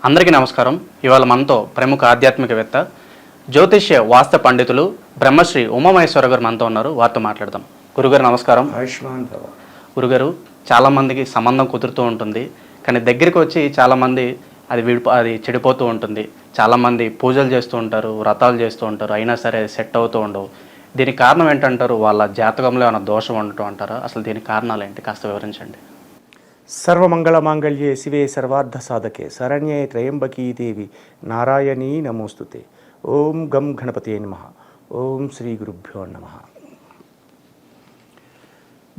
అందరికీ నమస్కారం. ఇవాళ మనతో ప్రముఖ ఆధ్యాత్మికవేత్త జ్యోతిష్య వాస్తు పండితులు బ్రహ్మశ్రీ ఉమామహేశ్వర గారు మనతో ఉన్నారు. వారితో మాట్లాడదాం. గురుగారు నమస్కారం. ఆయుష్మాన్ భవ. గురుగారు, చాలామందికి సంబంధం కుదురుతూ ఉంటుంది, కానీ దగ్గరికి వచ్చి చాలామంది అది చెడిపోతూ ఉంటుంది. చాలామంది పూజలు చేస్తూ ఉంటారు, వ్రతాలు చేస్తూ ఉంటారు, అయినా సరే సెట్ అవుతూ ఉండవు. దీనికి కారణం ఏంటంటారు? వాళ్ళ జాతకంలో ఏమైనా దోషం ఉండటం అంటారా? అసలు దీనికి కారణాలు ఏంటి, కాస్త వివరించండి. సర్వమంగళ మాంగళ్యే శివే సర్వార్థ సాధకే శరణ్యే త్రయంబకీ దేవి నారాయణీ నమోస్తుతే. ఓం గం గణపతే నమః. ఓం శ్రీ గురుభ్యో నమః.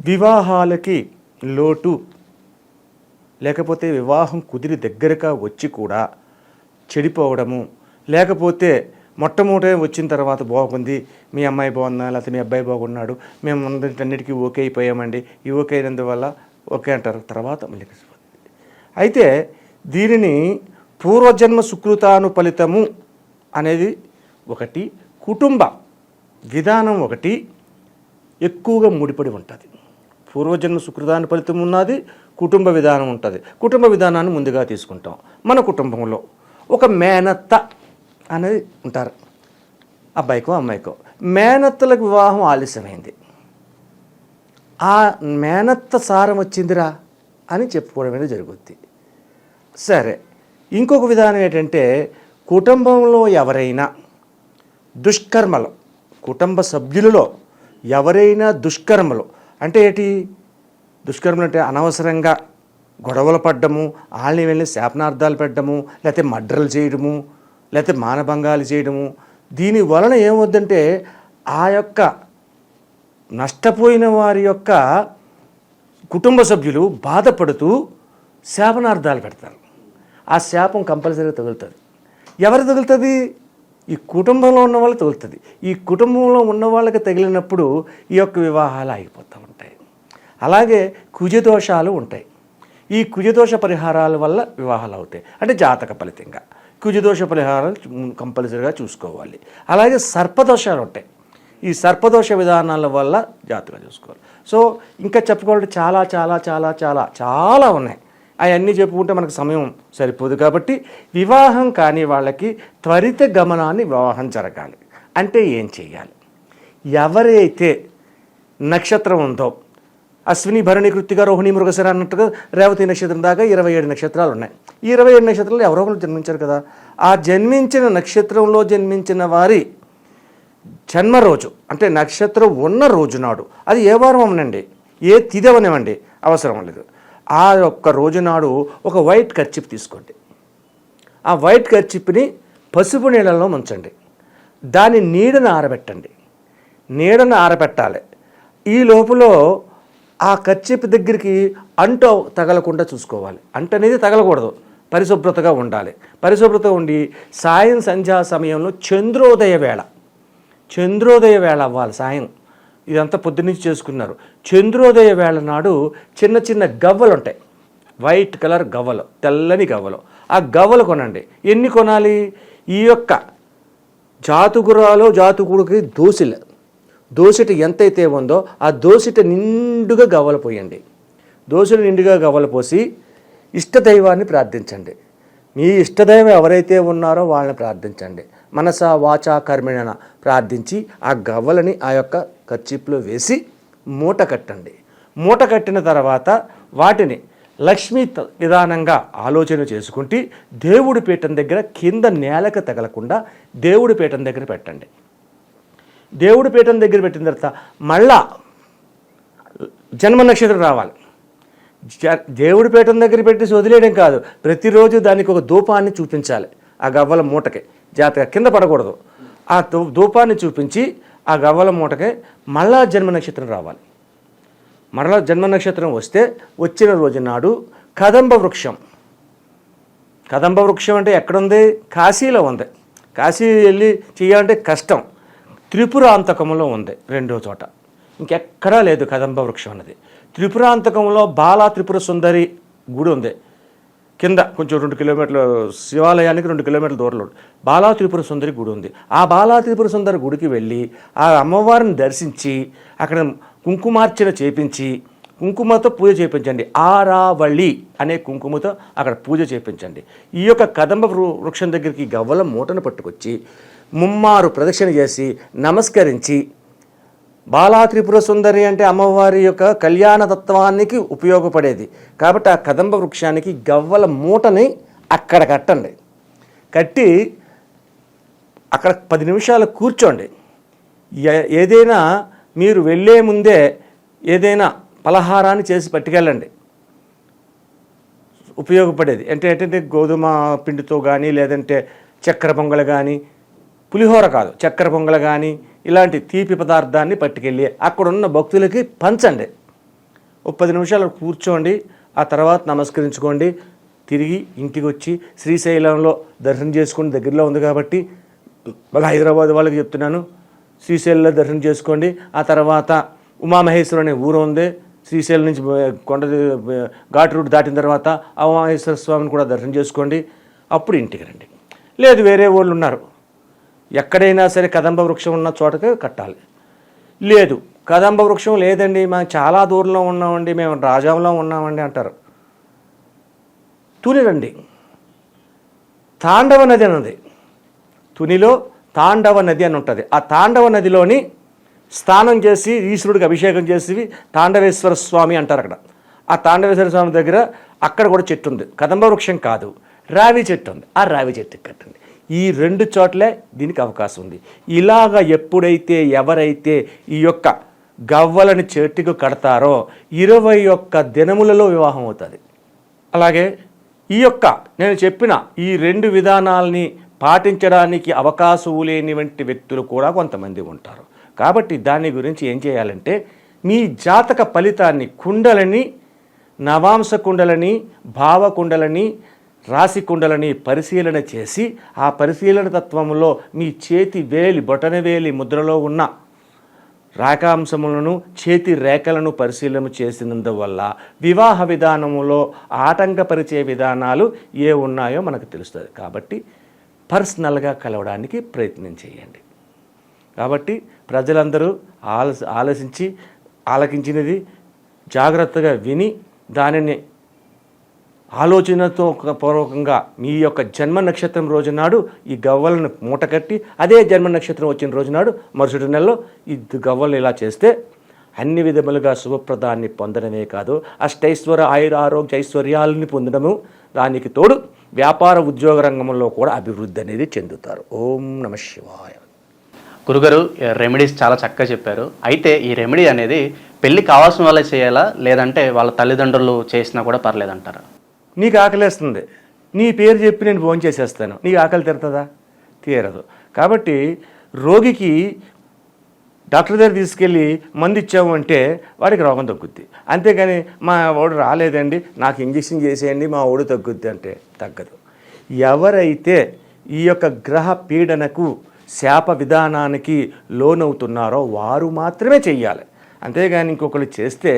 వివాహాలకి లోటు లేకపోతే వివాహం కుదిరి దగ్గరగా వచ్చి కూడా చెడిపోవడము, లేకపోతే మొట్టమొదటి వచ్చిన తర్వాత బాగుంది, మీ అమ్మాయి బాగుందా, లేకపోతే మీ అబ్బాయి బాగున్నాడు, మేము అందరికీ ఓకే అయిపోయామండి, ఈ ఓకే అయినందువల్ల ఓకే అంటారు, తర్వాత మళ్ళీ కలిసిపోతుంది. అయితే దీనిని పూర్వజన్మ సుకృతానుఫలితము అనేది ఒకటి, కుటుంబ విధానం ఒకటి ఎక్కువగా ముడిపడి ఉంటుంది. పూర్వజన్మ సుకృతానుఫలితం ఉన్నది, కుటుంబ విధానం ఉంటుంది. కుటుంబ విధానాన్ని ముందుగా తీసుకుంటాం. మన కుటుంబంలో ఒక మేనత్త అనేది ఉంటారు, అబ్బాయికో అమ్మాయికో. మేనత్తలకు వివాహం ఆలస్యమైంది, ఆ మేనత్త సారం వచ్చిందిరా అని చెప్పుకోవడం అనేది జరుగుద్ది. సరే, ఇంకొక విధానం ఏంటంటే కుటుంబంలో ఎవరైనా దుష్కర్మలు, కుటుంబ సభ్యులలో ఎవరైనా దుష్కర్మలు అంటే ఏంటి? దుష్కర్మలు అంటే అనవసరంగా గొడవలు పడ్డము, వాళ్ళని వెళ్ళి శాపనార్థాలు పెట్టడము, లేకపోతే మర్డర్లు చేయడము, లేకపోతే మానభంగాలు చేయడము. దీని వలన ఏమవుద్దంటే ఆ యొక్క నష్టపోయిన వారి యొక్క కుటుంబ సభ్యులు బాధపడుతూ శాపనార్థాలు పెడతారు. ఆ శాపం కంపల్సరీగా తగులుతుంది. ఎవరు తగులుతుంది? ఈ కుటుంబంలో ఉన్న వాళ్ళు తగులుతుంది. ఈ కుటుంబంలో ఉన్న వాళ్ళకి తగిలినప్పుడు ఈ యొక్క వివాహాలు ఆగిపోతూ ఉంటాయి. అలాగే కుజదోషాలు ఉంటాయి. ఈ కుజదోష పరిహారాల వల్ల వివాహాలు అవుతాయి. అంటే జాతక ఫలితంగా కుజదోష పరిహారాలు కంపల్సరీగా చూసుకోవాలి. అలాగే సర్పదోషాలు ఉంటాయి. ఈ సర్పదోష విధానాల వల్ల జాగ్రత్తగా చూసుకోవాలి. సో ఇంకా చెప్పుకోవాలంటే చాలా చాలా చాలా చాలా చాలా ఉన్నాయి. అవన్నీ చెప్పుకుంటే మనకు సమయం సరిపోదు. కాబట్టి వివాహం కాని వాళ్ళకి త్వరిత గమనాన్ని వివాహం జరగాలి అంటే ఏం చేయాలి? ఎవరైతే నక్షత్రం ఉందో, అశ్విని భరణి కృత్తిక రోహిణి మృగశిర అన్నట్టుగా రేవతి నక్షత్రం దాకా 27 నక్షత్రాలు ఉన్నాయి. ఈ 27 నక్షత్రాలు ఎవరో ఒకరు జన్మించారు కదా. ఆ జన్మించిన నక్షత్రంలో జన్మించిన వారి జన్మరోజు అంటే నక్షత్రం ఉన్న రోజు నాడు, అది ఏ వారం అవనండి, ఏ తిథి అవనివ్వండి, అవసరం లేదు. ఆ యొక్క రోజు నాడు ఒక వైట్ కర్చీప్ తీసుకోండి. ఆ వైట్ కర్చీప్ని పసుపు నీళ్ళలో ముంచండి. దాని నీడను ఆరబెట్టండి. నీడను ఆరబెట్టాలి. ఈ లోపల ఆ కర్చీప్ దగ్గరికి అంటు తగలకుండా చూసుకోవాలి. అంటు అనేది తగలకూడదు, పరిశుభ్రతగా ఉండాలి. పరిశుభ్రత ఉండి సాయం సంధ్యా సమయంలో చంద్రోదయ వేళ అవ్వాలి. సాయం ఇదంతా పొద్దున్నుంచి చేసుకున్నారు. చంద్రోదయ వేళ నాడు చిన్న చిన్న గవ్వలు ఉంటాయి, వైట్ కలర్ గవ్వలు, తెల్లని గవ్వలు. ఆ గవ్వలు కొనండి. ఎన్ని కొనాలి? ఈ యొక్క జాతుకుడికి దోసిట ఎంతైతే ఉందో ఆ దోసిట నిండుగా గవ్వలు పోయండి. దోసిట నిండుగా గవ్వలు పోసి ఇష్టదైవాన్ని ప్రార్థించండి. మీ ఇష్టదైవం ఎవరైతే ఉన్నారో వాళ్ళని ప్రార్థించండి. మనస వాచా కర్మణ ప్రార్థించి ఆ గవ్వలని ఆ యొక్క కర్చీప్లో వేసి మూట కట్టండి. మూట కట్టిన తర్వాత వాటిని లక్ష్మీ విధానంగా ఆలోచన చేసుకుంటూ దేవుడి పీఠం దగ్గర కింద నేలకు తగలకుండా దేవుడి పీఠం దగ్గర పెట్టండి. దేవుడి పీఠం దగ్గర పెట్టిన తర్వాత మళ్ళా జన్మ నక్షత్రం రావాలి. దేవుడి పీఠం దగ్గర పెట్టి వదిలేయడం కాదు, ప్రతిరోజు దానికి ఒక ధూపాన్ని చూపించాలి. ఆ గవ్వల మూటకి జాతక కింద పడకూడదు. ఆ ధూపాన్ని చూపించి ఆ గవ్వల మూటకి మళ్ళా జన్మ నక్షత్రం రావాలి. మరలా జన్మ నక్షత్రం వస్తే వచ్చిన రోజు నాడు కదంబ వృక్షం అంటే ఎక్కడుంది? కాశీలో ఉంది. కాశీ వెళ్ళి చేయాలంటే కష్టం. త్రిపురాంతకంలో ఉంది, రెండో చోట. ఇంకెక్కడా లేదు కదంబ వృక్షం అన్నది. త్రిపురాంతకంలో బాలా త్రిపుర సుందరి గుడి ఉంది. కింద కొంచెం 2 కిలోమీటర్ల శివాలయానికి 2 కిలోమీటర్ల దూరంలో బాలా త్రిపుర సుందరి గుడి ఉంది. ఆ బాలా త్రిపుర సుందరి గుడికి వెళ్ళి ఆ అమ్మవారిని దర్శించి అక్కడ కుంకుమార్చన చేపించి కుంకుమతో పూజ చేయించండి. ఆరావళి అనే కుంకుమతో అక్కడ పూజ చేయించండి. ఈ యొక్క కదంబ వృక్షం దగ్గరికి గవ్వల మూటను పట్టుకొచ్చి ముమ్మారు ప్రదక్షిణ చేసి నమస్కరించి, బాలా త్రిపుర సుందరి అంటే అమ్మవారి యొక్క కళ్యాణ తత్వానికి ఉపయోగపడేది కాబట్టి ఆ కదంబ వృక్షానికి గవ్వల మూటని అక్కడ కట్టండి. కట్టి అక్కడ 10 నిమిషాలు కూర్చోండి. ఏదైనా మీరు వెళ్ళే ముందే ఏదైనా పలహారాన్ని చేసి పట్టుకెళ్ళండి, ఉపయోగపడేది. అంటే గోధుమ పిండితో కానీ, లేదంటే చక్కెర పొంగల్ కానీ, పులిహోర కాదు చక్కెర పొంగల్ కానీ, ఇలాంటి తీపి పదార్థాన్ని పట్టుకెళ్ళి అక్కడున్న భక్తులకి పంచండి. 10 నిమిషాలు కూర్చోండి, ఆ తర్వాత నమస్కరించుకోండి. తిరిగి ఇంటికి వచ్చి శ్రీశైలంలో దర్శనం చేసుకుని, దగ్గరలో ఉంది కాబట్టి మళ్ళీ హైదరాబాద్ వాళ్ళకి చెప్తున్నాను, శ్రీశైలంలో దర్శనం చేసుకోండి. ఆ తర్వాత ఉమామహేశ్వరం అనే ఊరు ఉంది, శ్రీశైలం నుంచి కొండ ఘాట్ రూట్ దాటిన తర్వాత ఆ ఉమామహేశ్వర స్వామిని కూడా దర్శనం చేసుకోండి. అప్పుడు ఇంటికి రండి. లేదు వేరే వాళ్ళు ఉన్నారు, ఎక్కడైనా సరే కదంబ వృక్షం ఉన్న చోటకే కట్టాలి. లేదు కదంబ వృక్షం లేదండి, మేము చాలా దూరంలో ఉన్నామండి, మేము రాజాంలో ఉన్నామండి అంటారు. తుని రండి, తాండవ నది అన్నది తునిలో తాండవ నది అని ఉంటుంది. ఆ తాండవ నదిలోని స్నానం చేసి ఈశ్వరుడికి అభిషేకం చేసి తాండవేశ్వర స్వామి అంటారు అక్కడ. ఆ తాండవేశ్వర స్వామి దగ్గర అక్కడ కూడా చెట్టు ఉంది, కదంబ వృక్షం కాదు, రావి చెట్టు ఉంది. ఆ రావి చెట్టుకి కట్టండి. ఈ 2 చోట్లే దీనికి అవకాశం ఉంది. ఇలాగ ఎప్పుడైతే ఎవరైతే ఈ యొక్క గవ్వలని చెట్టుకు కడతారో 21 దినములలో వివాహం అవుతుంది. అలాగే ఈ యొక్క నేను చెప్పిన ఈ 2 విధానాలని పాటించడానికి అవకాశం లేనివంటి వ్యక్తులు కూడా కొంతమంది ఉంటారు. కాబట్టి దాని గురించి ఏం చేయాలంటే, మీ జాతక ఫలితాన్ని కుండలని, నవాంశ కుండలని, భావ కుండలని, రాశి కుండలని పరిశీలన చేసి, ఆ పరిశీలన తత్వంలో మీ చేతి వేలి బొటనవేలి ముద్రలో ఉన్న రేఖాంశములను, చేతి రేఖలను పరిశీలన చేసినందువల్ల వివాహ విధానములో ఆటంకపరిచే విధానాలు ఏ ఉన్నాయో మనకు తెలుస్తుంది. కాబట్టి పర్సనల్గా కలవడానికి ప్రయత్నం చేయండి. కాబట్టి ప్రజలందరూ ఆలకించినది జాగ్రత్తగా విని దానిని ఆలోచనతో పూర్వకంగా మీ యొక్క జన్మ నక్షత్రం రోజునాడు ఈ గవ్వలను మూటకట్టి, అదే జన్మ నక్షత్రం వచ్చిన రోజునాడు మరుసటి నెలలో ఈ గవ్వలు ఇలా చేస్తే అన్ని విధములుగా శుభప్రదాన్ని పొందడమే కాదు, అష్టైశ్వర ఆయుర ఆరోగ్య ఐశ్వర్యాలని పొందడము, దానికి తోడు వ్యాపార ఉద్యోగ రంగంలో కూడా అభివృద్ధి అనేది చెందుతారు. ఓం నమ శివాయ. గురుగారు రెమెడీస్ చాలా చక్కగా చెప్పారు. అయితే ఈ రెమెడీ అనేది పెళ్ళి కావాల్సిన వాళ్ళే చేయాలా, లేదంటే వాళ్ళ తల్లిదండ్రులు చేసినా కూడా పర్లేదంటారా? నీకు ఆకలేస్తుంది, నీ పేరు చెప్పి నేను భోజనం చేసేస్తాను, నీకు ఆకలి తీరుతుందా? తీరదు. కాబట్టి రోగికి డాక్టర్ దగ్గర తీసుకెళ్ళి మందు ఇచ్చాము అంటే వాడికి రోగం తగ్గుద్ది. అంతేగాని మా వాడు రాలేదండి నాకు ఇంజక్షన్ చేసేయండి మా వాడు తగ్గుద్ది అంటే తగ్గదు. ఎవరైతే ఈ యొక్క గ్రహ పీడనకు శాప విధానానికి లోనవుతున్నారో వారు మాత్రమే చెయ్యాలి. అంతేగాని ఇంకొకరు చేస్తే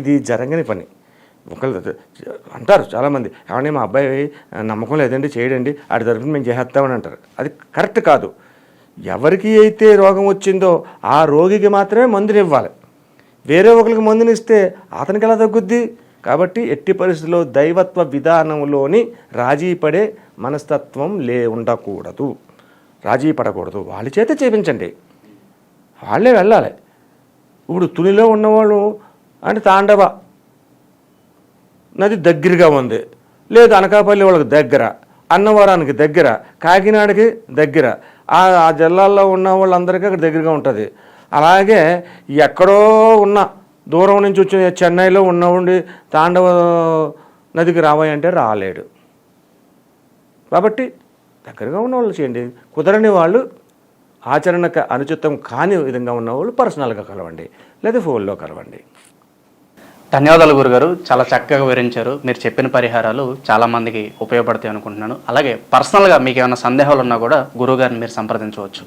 ఇది జరగని పని. ఒకళ్ళు అంటారు చాలామంది, ఏమంటే మా అబ్బాయి నమ్మకం లేదండి చేయడండి, ఆడి తరఫున మేము చేసేస్తామని అంటారు. అది కరెక్ట్ కాదు. ఎవరికి అయితే రోగం వచ్చిందో ఆ రోగికి మాత్రమే మందునివ్వాలి. వేరే ఒకరికి మందునిస్తే అతనికి ఎలా తగ్గుద్ది? కాబట్టి ఎట్టి పరిస్థితుల్లో దైవత్వ విధానంలోని రాజీ పడే మనస్తత్వం ఉండకూడదు, రాజీ పడకూడదు. వాళ్ళ చేత చేయించండి, వాళ్ళే వెళ్ళాలి. ఇప్పుడు తునిలో ఉన్నవాళ్ళు అంటే తాండవ నది దగ్గరగా ఉంది, లేదు అనకాపల్లి వాళ్ళకి దగ్గర, అన్నవరానికి దగ్గర, కాకినాడకి దగ్గర, ఆ జిల్లాల్లో ఉన్న వాళ్ళందరికీ అక్కడ దగ్గరగా ఉంటుంది. అలాగే ఎక్కడో ఉన్న దూరం నుంచి వచ్చిన చెన్నైలో ఉన్నవాడి తాండవ నదికి రావాలంటే రాలేడు. కాబట్టి దగ్గరగా ఉన్న వాళ్ళు చేయండి. కుదరని వాళ్ళు ఆచరణకు అనుచితం కాని విధంగా ఉన్నవాళ్ళు పర్సనల్గా కలవండి, లేదా ఫోన్లో కలవండి. ధన్యవాదాలు గురుగారు, చాలా చక్కగా వివరించారు. మీరు చెప్పిన పరిహారాలు చాలామందికి ఉపయోగపడతాయి అనుకుంటున్నాను. అలాగే పర్సనల్గా మీకు ఏమైనా సందేహాలు ఉన్నా కూడా గురువుగారిని మీరు సంప్రదించవచ్చు.